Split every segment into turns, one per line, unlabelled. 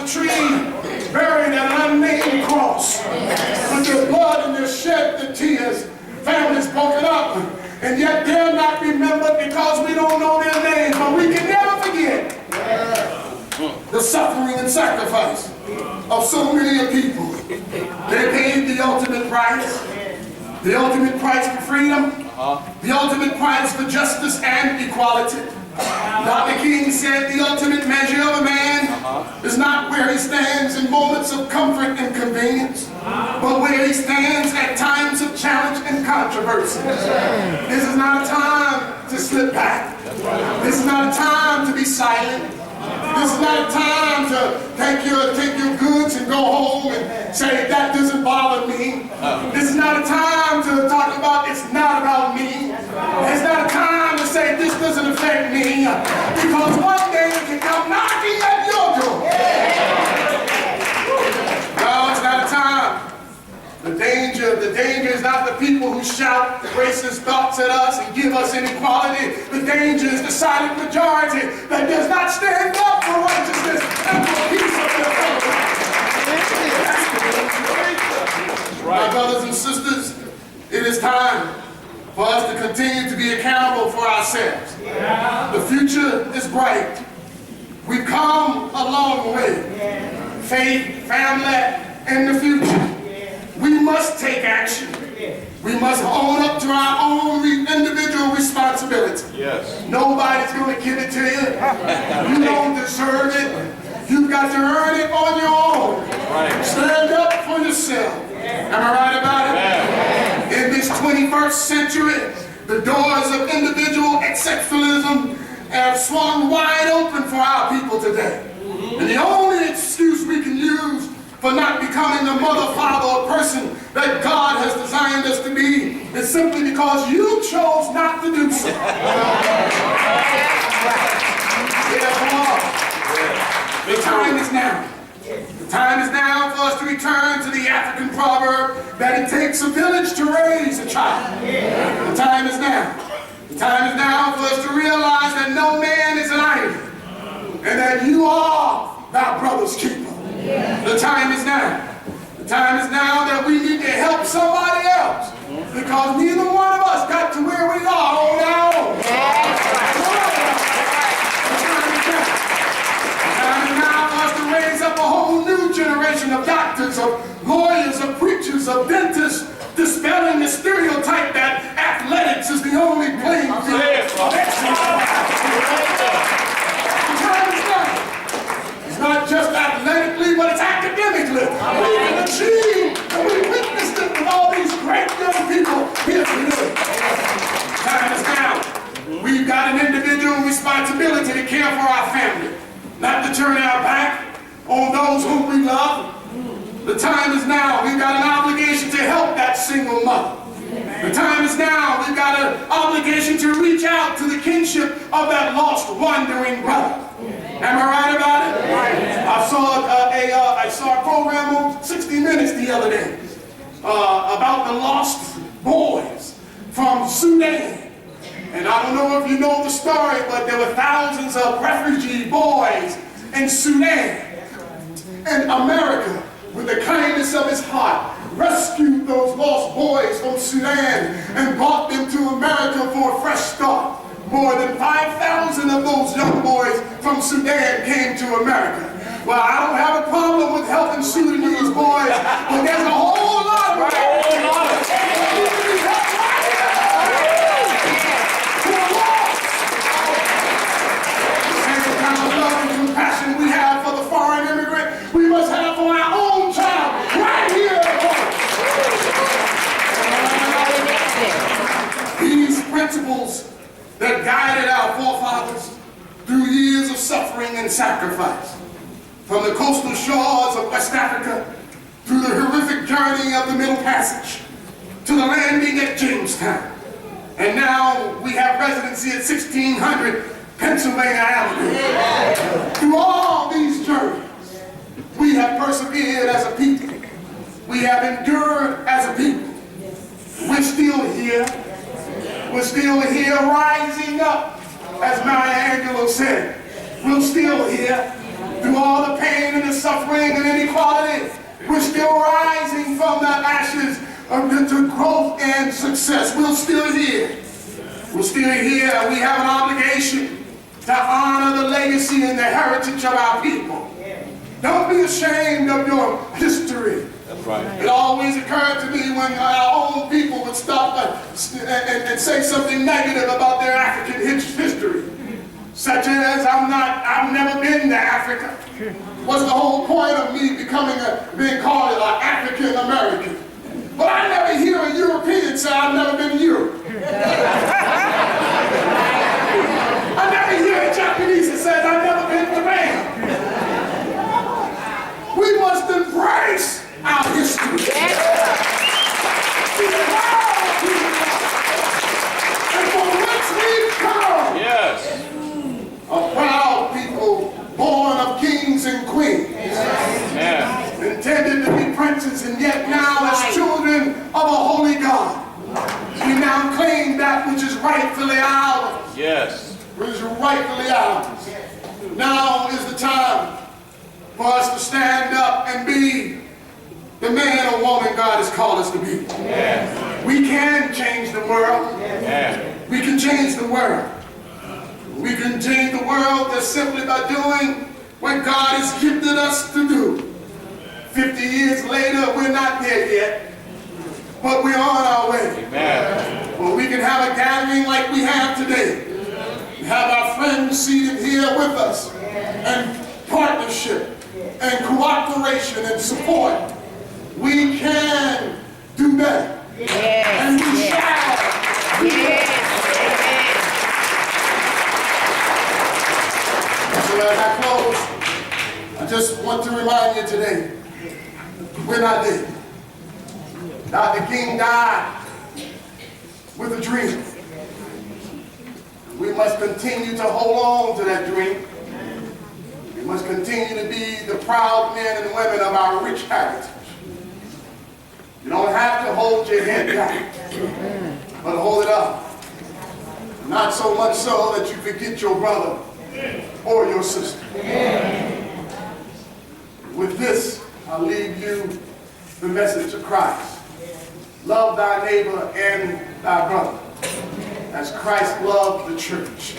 the tree, buried at an unnamed cross. With their blood and their shed, the tears, families broken up, and yet they're not remembered because we don't know their names, but we can never forget the suffering and sacrifice of so many people. They paid the ultimate price for freedom, the ultimate price for justice and equality. Dr. King said the ultimate measure of a man is not where he stands in moments of comfort and convenience, but where he stands at times of challenge and controversy. This is not a time to slip back. This is not a time to be silent. This is not a time to take your goods and go home and say, that doesn't bother me. This is not a time to talk about, it's not about me. It's not a time to say, this doesn't affect me. Because one day it can come knocking at your door. No, it's not a time. The danger is not the people who shout racist thoughts at us and give us inequality. The danger is the silent majority that does not stand up for righteousness and for peace of their fellow. My brothers and sisters, it is time for us to continue to be accountable for ourselves. The future is bright. We've come a long way. Faith, family, and the future. We must take action. We must own up to our own individual responsibility. Yes. Nobody's going to give it to you. You don't deserve it. You've got to earn it on your own. Right. Stand up for yourself. Am I right about it? Yeah. In this 21st century, the doors of individual exceptionalism have swung wide open for our people today. And the only excuse we can use for not becoming the mother, father, or person that God has designed us to be is simply because you chose not to do so. The time is now. The time is now for us to return to the African proverb that it takes a village to raise a child. The time is now. The time is now for us to realize that no man is an idol and that you are thy brother's keeper. The time is now. The time is now that we need to help somebody else because neither one of us got to where we are on our own. The time is now for us to raise up a whole new generation of doctors, of lawyers, of preachers, of dentists, dispelling the stereotype that athletics is the only playing field of excellence. The time is now. It's not just athletically, but it's academically. We can achieve, and we witnessed it with all these great young people here today. Time is now. We've got an individual responsibility to care for our family, not to turn our back on those whom we love. The time is now. We've got an obligation to help that single mother. The time is now. We've got an obligation to reach out to the kinship of that lost, wandering brother. Am I right about it? I saw a program on 60 Minutes the other day about the lost boys from Sudan. And I don't know if you know the story, but there were thousands of refugee boys in Sudan. And America, with the kindness of his heart, rescued those lost boys from Sudan and brought them to America for a fresh start. More than 5,000 of those young boys from Sudan came to America. Well, I don't have a problem with helping Sudanese boys, but there's a whole lot of the same kind of love and compassion we have for the foreign immigrant, we must have for our own child right here at home. These principles that guided our forefathers through years of suffering and sacrifice. From the coastal shores of West Africa, through the horrific journey of the Middle Passage, to the landing at Jamestown. And now we have residency at 1600 Pennsylvania Avenue. Through all these journeys, we have persevered as a people. We have endured as a people. We're still here. We're still here rising up, as Maya Angelou said. We're still here through all the pain and the suffering We're still rising from the ashes to growth and success. We're still here. We're still here, and we have an obligation to honor the legacy and the heritage of our people. Don't be ashamed of your history.
That's right.
It always occurred to me when our own people would stop and say something negative about their African history, such as I've never been to Africa. What's the whole point of me being called an African American? But I never hear a European say I've never been to Europe. I never hear a Japanese that says I've never been to Japan. We must embrace our history. Be proud of who we are. And from whence we come.
Yes.
A proud people born of kings and queens.
Yes.
Intended to be princes, and yet now as children of a holy God, we now claim that which is rightfully ours.
Yes.
Which is rightfully ours. Now is the time for us to stand up and be the man or woman God has called us to be.
Yes.
We can change the world.
Yes.
We can change the world. We can change the world just simply by doing what God has gifted us to do. 50 years later, we're not there yet, but we're on our way.
Amen.
Well, we can have a gathering like we have today. Have our friends seated here with us, and partnership and cooperation and support. We can do better.
Yes.
And we shall do better. So as I close, I just want to remind you today, we're not dead. Dr. King died with a dream. We must continue to hold on to that dream. We must continue to be the proud men and women of our rich heritage. You don't have to hold your head down, but hold it up. Not so much so that you forget your brother or your sister. With this, I'll leave you the message of Christ. Love thy neighbor and thy brother as Christ loved the church.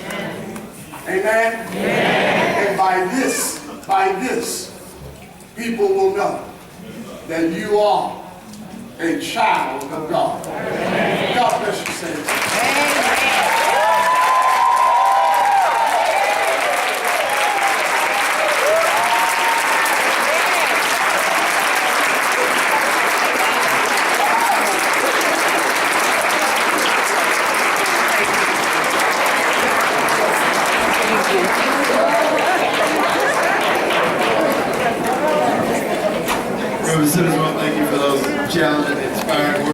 Amen? Amen. And by this, people will know that you are a child of God. God bless you, saints.
Reverend Simmons, I want to thank you for those challenging, inspiring words.